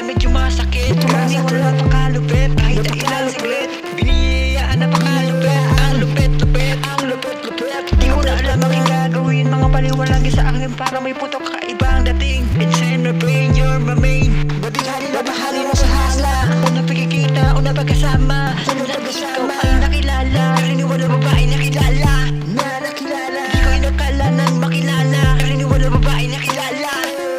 ay medyo masakit. Maniwala pakalupit, kahit na ilang saglit. Biniyayaan na pakalupit, ang lupit-lupit, ang lupit-lupit. Di ko na alam ang gagawin, mga paliwalagi sa akin para may putok kakaibang dating. It's in my brain, you're my main. Babihali na bahali mo sa hasla. Una pagkikita, una pagkasama. Ikaw ay nakilala, karaniwan na babae nakilala. Di ko inakala nang makilala, karaniwan na babae nakilala.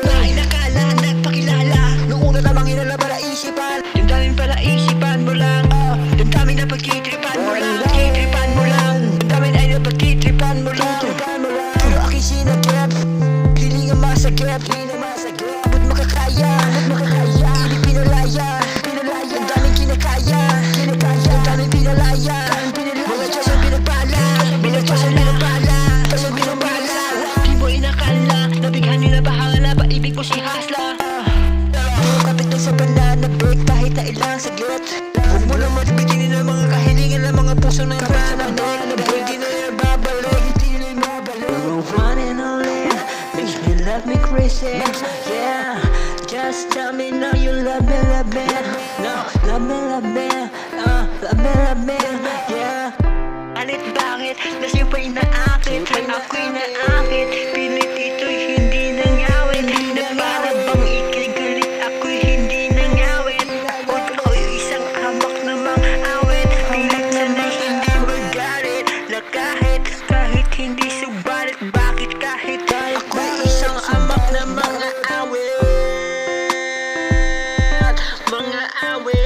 Na inakala, nagpakilala. Noong una namang inalabala isipan, yung daming pala isipan mo lang. Yung daming na pagkitripan mo lang, kitripan mo lang. Yung daming ay napagkitripan mo lang. Pero aking sinagyan, piling ang masakit. Abot makakaya, ibig pinalaya. Ang daming kinakaya, ang daming pinalaya. Mga Diyos ang pinagpala, mga Diyos ang pinagpala, Diyos ang pinagpala. Di mo inakala, nabighan nyo na bahanga ba ibig mo si Hasla. Kapit na sa pananabik kahit na ilang saglit. Huwag mo lang matibiginin ang mga kahilingan ng mga puso na pananabik. Pwede na yung babalik, hindi na yung mabalik. You're one and only, makes me love me crazy. Yeah, just tell me now you love me, no, love me, love me, yeah. Anit bakit, nasa'yo pa'y naakit, ako'y naakit. Pilit ito'y hindi nangawit, na para bang ikigalit, ako'y hindi nangawit. Huwag ako'y isang amak namang awit, pilit sana'y hindi magalit. Na kahit hindi subalit, bakit kahit ako'y isang amak na mga awit. Mga awit,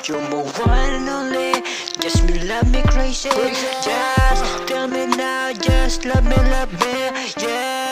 you're my one and only, just me love me crazy. Just tell me now, just love me, yeah.